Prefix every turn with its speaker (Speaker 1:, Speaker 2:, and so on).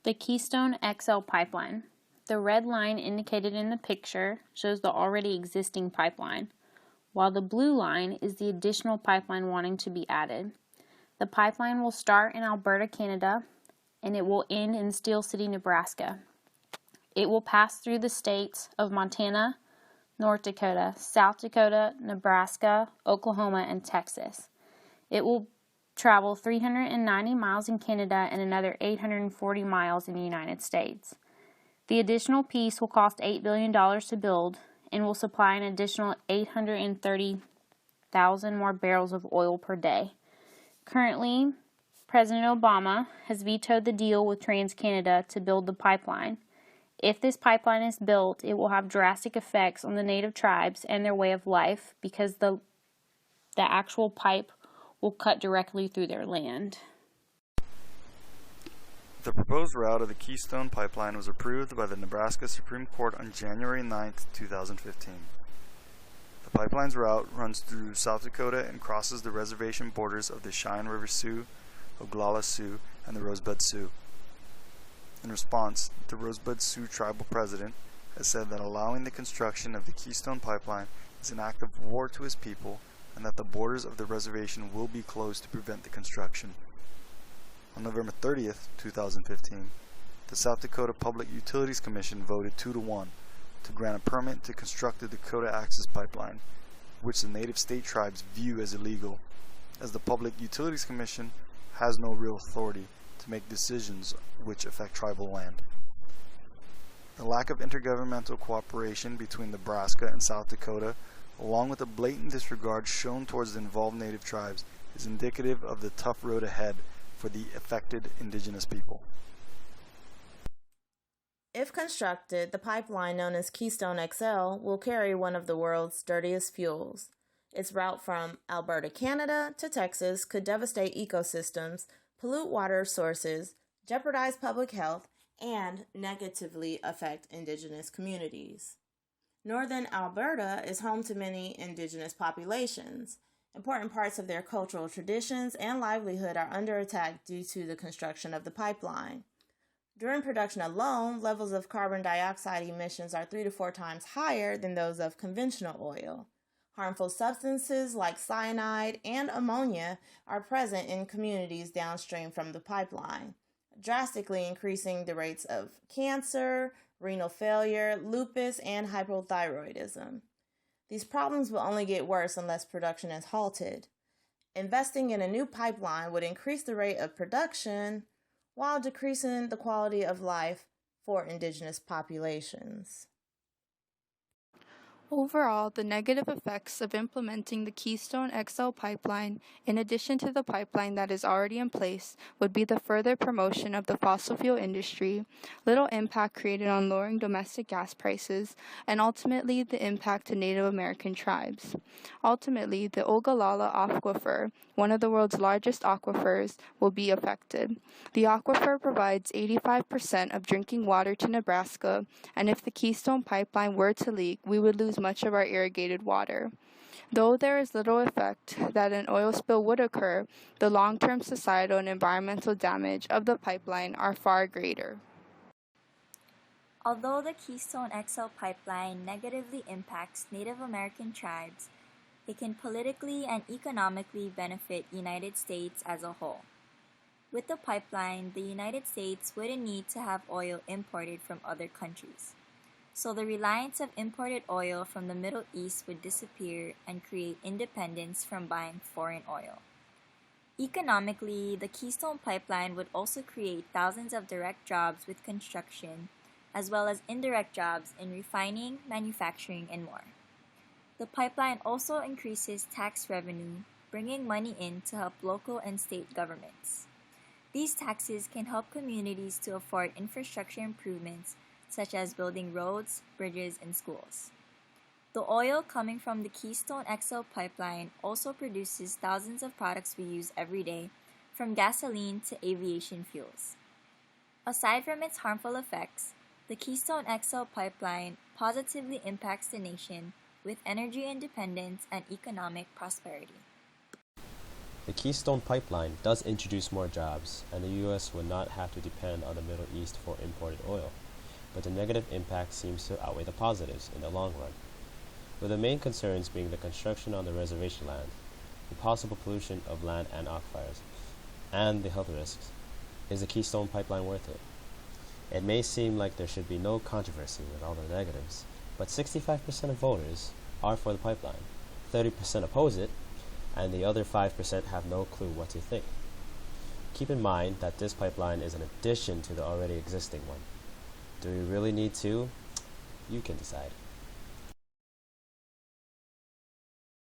Speaker 1: The Keystone XL Pipeline. The red line indicated in the picture shows the already existing pipeline, while the blue line is the additional pipeline wanting to be added. The pipeline will start in Alberta, Canada, and it will end in Steel City, Nebraska. It will pass through the states of Montana, North Dakota, South Dakota, Nebraska, Oklahoma, and Texas. It will travel 390 miles in Canada and another 840 miles in the United States. The additional piece will cost $8 billion to build and will supply an additional 830,000 more barrels of oil per day. Currently, President Obama has vetoed the deal with TransCanada to build the pipeline. If this pipeline is built, it will have drastic effects on the native tribes and their way of life because the actual pipe will cut directly through their land.
Speaker 2: The proposed route of the Keystone Pipeline was approved by the Nebraska Supreme Court on January 9, 2015. The pipeline's route runs through South Dakota and crosses the reservation borders of the Cheyenne River Sioux, Oglala Sioux, and the Rosebud Sioux. In response, the Rosebud Sioux tribal president has said that allowing the construction of the Keystone Pipeline is an act of war to his people and that the borders of the reservation will be closed to prevent the construction. On November 30th, 2015, the South Dakota Public Utilities Commission voted 2-1 to grant a permit to construct the Dakota Access Pipeline, which the native state tribes view as illegal, as the Public Utilities Commission has no real authority to make decisions which affect tribal land. The lack of intergovernmental cooperation between Nebraska and South Dakota, along with the blatant disregard shown towards the involved native tribes, is indicative of the tough road ahead for the affected indigenous people.
Speaker 3: If constructed, the pipeline known as Keystone XL will carry one of the world's dirtiest fuels. Its route from Alberta, Canada to Texas could devastate ecosystems, pollute water sources, jeopardize public health, and negatively affect indigenous communities. Northern Alberta is home to many indigenous populations. Important parts of their cultural traditions and livelihood are under attack due to the construction of the pipeline. During production alone, levels of carbon dioxide emissions are 3 to 4 times higher than those of conventional oil. Harmful substances like cyanide and ammonia are present in communities downstream from the pipeline, drastically increasing the rates of cancer, renal failure, lupus, and hypothyroidism. These problems will only get worse unless production is halted. Investing in a new pipeline would increase the rate of production while decreasing the quality of life for indigenous populations.
Speaker 4: Overall, the negative effects of implementing the Keystone XL pipeline, in addition to the pipeline that is already in place, would be the further promotion of the fossil fuel industry, little impact created on lowering domestic gas prices, and ultimately the impact to Native American tribes. Ultimately, the Ogallala Aquifer, one of the world's largest aquifers, will be affected. The aquifer provides 85% of drinking water to Nebraska, and if the Keystone pipeline were to leak, we would lose much of our irrigated water. Though there is little effect that an oil spill would occur, the long-term societal and environmental damage of the pipeline are far greater.
Speaker 5: Although the Keystone XL pipeline negatively impacts Native American tribes, it can politically and economically benefit the United States as a whole. With the pipeline, the United States wouldn't need to have oil imported from other countries. So the reliance of imported oil from the Middle East would disappear and create independence from buying foreign oil. Economically, the Keystone Pipeline would also create thousands of direct jobs with construction, as well as indirect jobs in refining, manufacturing, and more. The pipeline also increases tax revenue, bringing money in to help local and state governments. These taxes can help communities to afford infrastructure improvements such as building roads, bridges, and schools. The oil coming from the Keystone XL pipeline also produces thousands of products we use every day, from gasoline to aviation fuels. Aside from its harmful effects, the Keystone XL pipeline positively impacts the nation with energy independence and economic prosperity.
Speaker 6: The Keystone Pipeline does introduce more jobs, and the U.S. would not have to depend on the Middle East for imported oil, but the negative impact seems to outweigh the positives in the long run, with the main concerns being the construction on the reservation land, the possible pollution of land and aquifers, and the health risks. Is the Keystone Pipeline worth it? It may seem like there should be no controversy with all the negatives, but 65% of voters are for the pipeline, 30% oppose it, and the other 5% have no clue what to think. Keep in mind that this pipeline is an addition to the already existing one. Do we really need two? You can decide.